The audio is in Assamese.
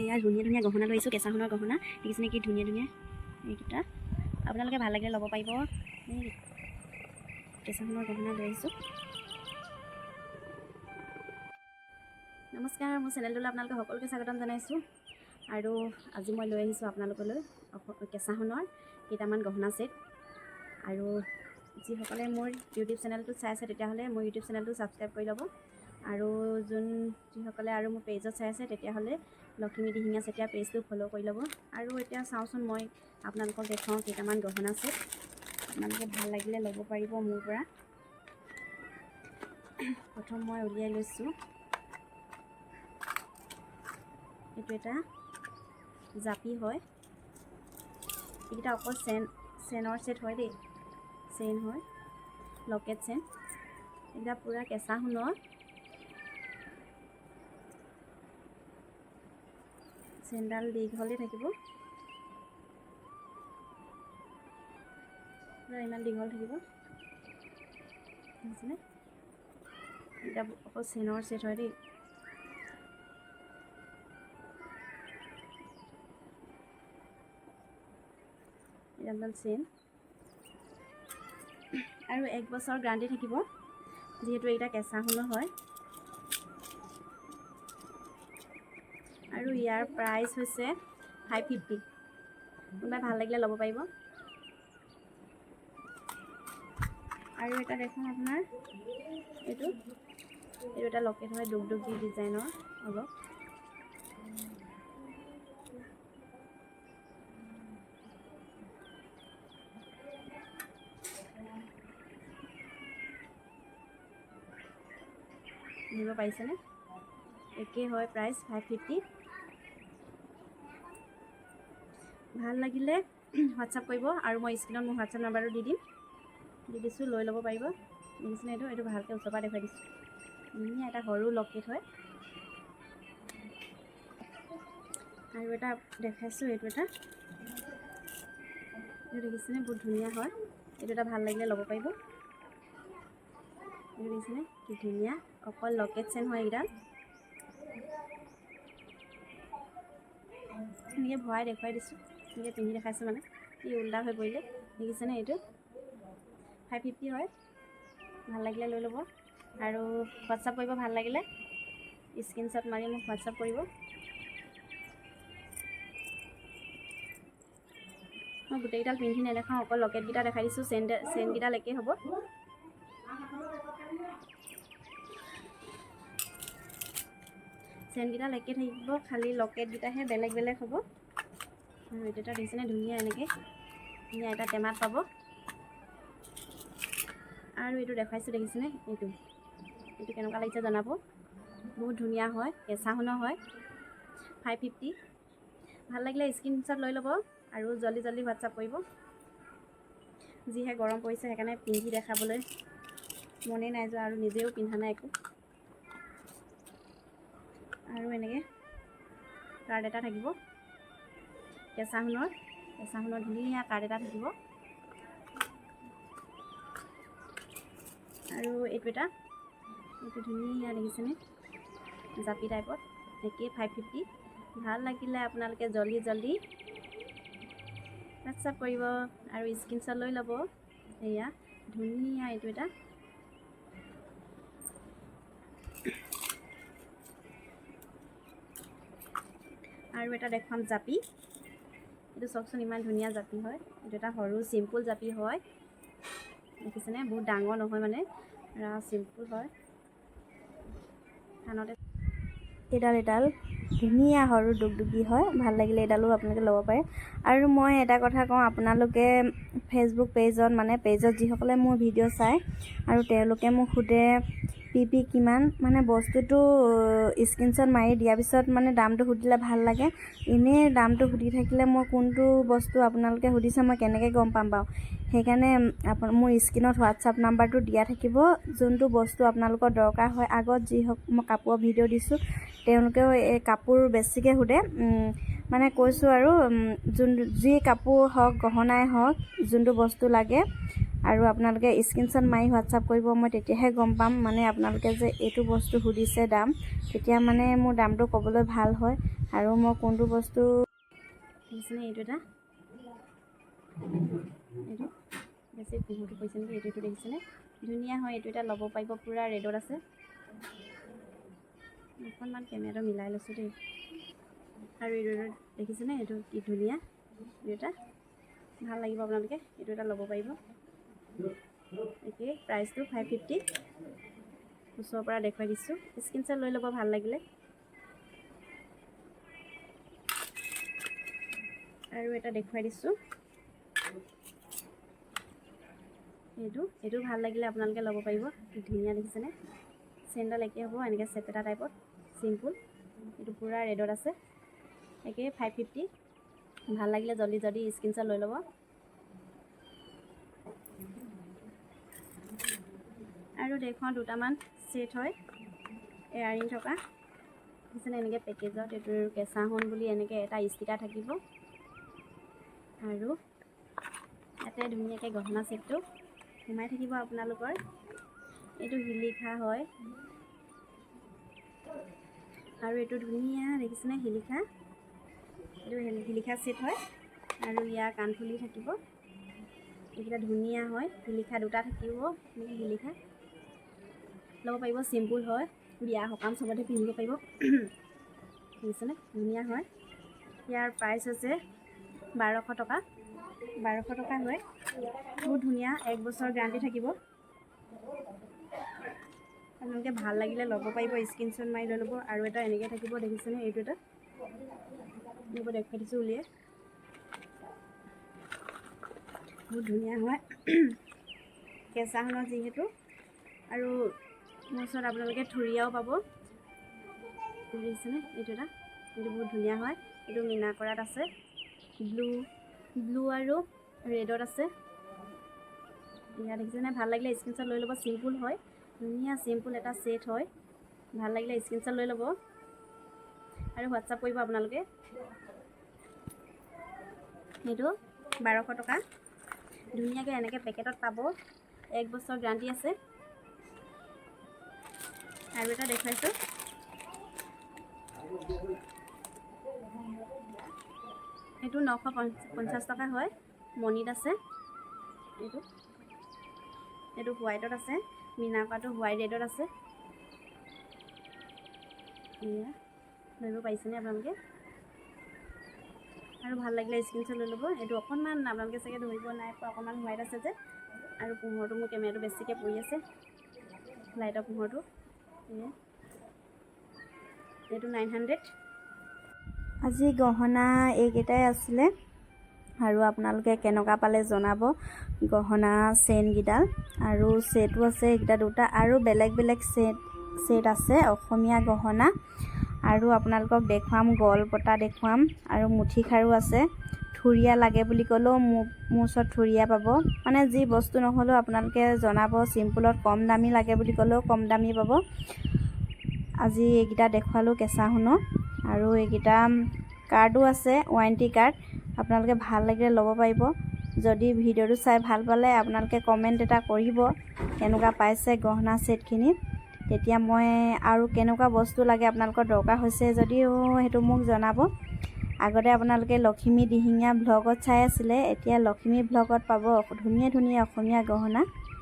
এয়া ধুনীয়া ধুনীয়া গহনা লৈ আহিছোঁ, কেঁচা সোণৰ গহনা দেখিছেনে কি ধুনীয়া ধুনীয়া এইকেইটা। আপোনালোকে ভাল লাগিলে ল'ব পাৰিব। এই কেঁচা সোণৰ গহনা লৈ আহিছোঁ। নমস্কাৰ, মোৰ চেনেলটোলৈ আপোনালোকে সকলোকে স্বাগতম জনাইছোঁ। আৰু আজি মই লৈ আহিছোঁ আপোনালোকলৈ কেঁচা সোণৰ কেইটামান গহনা ছেট। আৰু যিসকলে মোৰ ইউটিউব চেনেলটো চাই আছে তেতিয়াহ'লে মোৰ ইউটিউব চেনেলটো ছাবস্ক্ৰাইব কৰি ল'ব। আৰু যিসকলে আৰু মোৰ পেজত চাই আছে তেতিয়াহ'লে লখিমী দিহিঙীয়া চেতিয়া পেজটো ফ'ল' কৰি ল'ব। আৰু এতিয়া চাওঁচোন মই আপোনালোকক দেখাওঁ কেইটামান গহনা ছেট। আপোনালোকে ভাল লাগিলে ল'ব পাৰিব মোৰ পৰা। প্ৰথম মই উলিয়াই লৈছোঁ, এইটো এটা জাপি হয়। এইকেইটা অকল চেনৰ ছেট হয় দেই, চেইন হয়, লকেট চেন। এইকেইটা পূৰা কেঁচা সোণৰ, চেনডাল দীঘলেই থাকিব, পূৰা ইমান দীঘল থাকিব দেখিছেনে। এইকেইটা অকল চেনৰ ছেট হয় দেই। এডাল চেইন আৰু 1 বছৰ গ্যাৰাণ্টি থাকিব, যিহেতু এইকেইটা কেঁচা সোণৰ হয়। আৰু ইয়াৰ প্ৰাইচ হৈছে 550। কোনোবাই ভাল লাগিলে ল'ব পাৰিব। আৰু এটা দেখোন আপোনাৰ এইটো এটা লকেট হয়, দুগদুগী ডিজাইনৰ অলপ। নিব পাৰিছেনে? একেই হয়, প্ৰাইচ 550। ভাল লাগিলে হোৱাটছআপ কৰিব, আৰু মই স্ক্ৰীণত মোৰ হোৱাটছআপ নাম্বাৰটো দি দিছোঁ, লৈ ল'ব পাৰিব। দেখিছেনে, এইটো ভালকৈ ওচৰৰ পৰা দেখুৱাই দিছোঁ। ধুনীয়া এটা সৰু লকেট হয়। আৰু এটা দেখাইছোঁ, এইটো দেখিছেনে বহুত ধুনীয়া হয়। এইটো এটা ভাল লাগিলে ল'ব পাৰিব। এইটো দেখিছেনে কি ধুনীয়া, অকল লকেট চেন হয় এইকেইডাল। এনেকৈ ভৰাই দেখুৱাই দিছোঁ, এনেকৈ পিন্ধি দেখাইছোঁ মানে এই উল্টা হৈ পৰিলে। দেখিছেনে, এইটো 550 হয়। ভাল লাগিলে লৈ ল'ব। আৰু হোৱাটছআপ কৰিব, ভাল লাগিলে স্ক্ৰীনশ্বট মাৰি মোক হোৱাটছআপ কৰিব। মই গোটেইকেইডাল পিন্ধি নেদেখাওঁ, অকল লকেটকেইটা দেখাই দিছোঁ। চেইনকেইডাল একেই হ'ব। চেইনকেইডাল একে থাকিব, খালি লকেটকেইটাহে বেলেগ বেলেগ হ'ব। আৰু এইটো এটা দেখিছেনে ধুনীয়া, এনেকৈ ধুনীয়া এটা টেমাত পাব। আৰু এইটো দেখাইছোঁ, দেখিছেনে এইটো কেনেকুৱা লাগিছে জনাব। বহুত ধুনীয়া হয়, কেঁচা সোণৰ হয়, 550। ভাল লাগিলে স্ক্ৰীনশ্বট লৈ ল'ব আৰু জল্দি জল্দি হোৱাটছআপ কৰিব। যিহে গৰম পৰিছে সেইকাৰণে পিন্ধি দেখাবলৈ মনেই নাই যোৱা, আৰু নিজেও পিন্ধা নাই একো। আৰু এনেকৈ কাৰ্ড এটা থাকিব, কেঁচা সোণৰ ধুনীয়া কাৰ্ড এটা থাকিব। আৰু এইটো ধুনীয়া দেখিছেনে, জাপি টাইপত, একেই 550। ভাল লাগিলে আপোনালোকে জল্দি জল্দি হোৱাটছআপ কৰিব আৰু স্ক্ৰীনশ্বট লৈ ল'ব। এয়া ধুনীয়া, এইটো এটা আৰু এটা দেখুৱাম জাপি। এইটো চাওকচোন ইমান ধুনীয়া জাপি হয়। এইটো এটা সৰু চিম্পুল জাপি হয়, দেখিছেনে বহুত ডাঙৰ নহয়, মানে চিম্পুল হয়। কাণতে এডাল ধুনীয়া সৰু দুগদুগী হয়। ভাল লাগিলে এডালো আপোনালোকে ল'ব পাৰে। আৰু মই এটা কথা কওঁ, আপোনালোকে ফেচবুক পেজত যিসকলে মোৰ ভিডিঅ' চায় আৰু তেওঁলোকে মোক সোধে পি কিমান, মানে বস্তুটো স্ক্ৰীনশ্বট মাৰি দিয়াৰ পিছত মানে দামটো সুধিলে ভাল লাগে। এনেই দামটো সুধি থাকিলে মই কোনটো বস্তু আপোনালোকে সুধিছে মই কেনেকৈ গম পাম বাৰু। সেইকাৰণে মোৰ স্ক্ৰীণত হোৱাটছআপ নাম্বাৰটো দিয়া থাকিব। যোনটো বস্তু আপোনালোকৰ দৰকাৰ হয়, আগত মই কাপোৰৰ ভিডিঅ' দিছোঁ, তেওঁলোকেও এই কাপোৰ বেছিকৈ সোধে। মানে কৈছোঁ আৰু যি কাপোৰ হওক, গহনাই হওক, যোনটো বস্তু লাগে আৰু আপোনালোকে স্ক্ৰীনশ্বট মাৰি হোৱাটছআপ কৰিব, মই তেতিয়াহে গম পাম মানে আপোনালোকে যে এইটো বস্তু সুধিছে দাম, তেতিয়া মানে মোৰ দামটো ক'বলৈ ভাল হয় আৰু মই কোনটো বস্তু দেখিছেনে এইটো এটা এইটো বেছি পোহৰটো পৰিছে নেকি, এইটো দেখিছেনে ধুনীয়া হয়। এইটো এটা ল'ব পাৰিব, পূৰা ৰেডত আছে। অকণমান কেমেৰাটো মিলাই লৈছোঁ দেই। আৰু এইটো দেখিছেনে এইটো কি ধুনীয়া, এইটো এটা ভাল লাগিব, আপোনালোকে এইটো এটা ল'ব পাৰিব। একেই প্ৰাইচটো 550, ওচৰৰ পৰা দেখুৱাই দিছোঁ, স্ক্ৰীনশ্বট লৈ ল'ব ভাল লাগিলে। আৰু এটা দেখুৱাই দিছোঁ, এইটো ভাল লাগিলে আপোনালোকে ল'ব পাৰিব। ধুনীয়া দেখিছেনে, চেইনডাল একেই হ'ব, এনেকৈ চেপেটা টাইপত চিম্পুল। এইটো পূৰা ৰেডত আছে, একেই 550, ভাল লাগিলে জল্দি স্ক্ৰীনশ্বট লৈ ল'ব। আৰু দেখুৱাওঁ দুটামান ছেট হয়, এয়াৰিং থকা দেখিছেনে, এনেকৈ পেকেজত। এইটো কেঁচা সোণ বুলি এনেকৈ এটা ষ্টিকাৰ থাকিব, আৰু ইয়াতে ধুনীয়াকৈ গহনা ছেটটো সোমাই থাকিব আপোনালোকৰ। এইটো শিলিখা হয়, আৰু এইটো ধুনীয়া দেখিছেনে শিলিখা, এইটো শিলিখা ছেট হয়। আৰু ইয়াৰ কাণফুলি থাকিব, এইকেইটা ধুনীয়া হয়, শিলিখা দুটা থাকিব, এনেকৈ শিলিখা ল'ব পাৰিব, চিম্পুল হয়, বিয়া সকাম চবতে পিন্ধিব পাৰিব। দেখিছেনে ধুনীয়া হয়। ইয়াৰ প্ৰাইচ হৈছে 1200 টকা, 1200 টকা হয়, বহুত ধুনীয়া, 1 বছৰ গেৰাণ্টি থাকিব। আপোনালোকে ভাল লাগিলে ল'ব পাৰিব, স্ক্ৰীনশ্বট মাৰি লৈ ল'ব। আৰু এটা এনেকৈ থাকিব, দেখিছেনে এইটো এটা দেখুৱাই দিছোঁ উলিয়াই, বহুত ধুনীয়া হয়, কেঁচা সোণৰ যিহেতু। আৰু মোৰ ওচৰত আপোনালোকে থুৰীয়াও পাব, দেখিছেনে এইটো বহুত ধুনীয়া হয়। এইটো মীনা কৰাত আছে, ব্লু আৰু ৰেডত আছে। ইয়াত দেখিছেনে, ভাল লাগিলে স্ক্ৰীনশ্বট লৈ ল'ব, চিম্পুল হয়, ধুনীয়া চিম্পুল এটা ছেট হয়, ভাল লাগিলে স্ক্ৰীনশ্বট লৈ ল'ব আৰু হোৱাটছআপ কৰিব আপোনালোকে। এইটো 1200 টকা, ধুনীয়াকৈ এনেকৈ পেকেটত পাব, 1 বছৰ গেৰাণ্টি আছে। আৰু এটা দেখুৱাইছোঁ, এইটো 950 টকা হয়, মণিত আছে। এইটো হোৱাইটত আছে, মীনা কৰাটো হোৱাইট ৰেডত আছে। এয়া ধৰিব পাৰিছেনে আপোনালোকে, আৰু ভাল লাগিলে স্ক্ৰীনশ্বট লৈ ল'ব। এইটো অকণমান আপোনালোকে চাগে ধৰিব নাই পৰা, অকণমান হোৱাইট আছে যে, আৰু পোহৰটো মোৰ কেমেৰাটো বেছিকৈ পৰি আছে, লাইটৰ পোহৰটো। এইটো 900। আজি গহনা এইকেইটাই আছিলে, আৰু আপোনালোকে কেনেকুৱা পালে জনাব। গহনা চেইনকেইডাল আৰু ছেটো আছে, এইকেইটা দুটা, আৰু বেলেগ ছেট আছে অসমীয়া গহনা। আৰু আপোনালোকক দেখুৱাম, গলপতা দেখুৱাম, আৰু মুঠি খাৰু আছে। থুৰীয়া লাগে বুলি ক'লেও মোৰ ওচৰত থুৰীয়া পাব, মানে যি বস্তু নহ'লেও আপোনালোকে জনাব। চিম্পুলত কম দামী লাগে বুলি ক'লেও কম দামী পাব। আজি এইকেইটা দেখুৱালোঁ কেঁচা সোণৰ, আৰু এইকেইটা কাৰ্ডো আছে, ৱাৰেণ্টি কাৰ্ড, আপোনালোকে ভাল লাগিলে ল'ব পাৰিব। যদি ভিডিঅ'টো চাই ভাল পালে আপোনালোকে কমেণ্ট এটা কৰিব, কেনেকুৱা পাইছে গহনা ছেটখিনি, তেতিয়া মই আৰু কেনেকুৱা বস্তু লাগে আপোনালোকৰ দৰকাৰ হৈছে যদিও সেইটো মোক জনাব। আগতে আপোনালোকে লখিমী দিহিঙীয়া ভ্লগত চাই আছিলে, এতিয়া লখিমী ভ্লগত পাব ধুনীয়া ধুনীয়া অসমীয়া গহনা।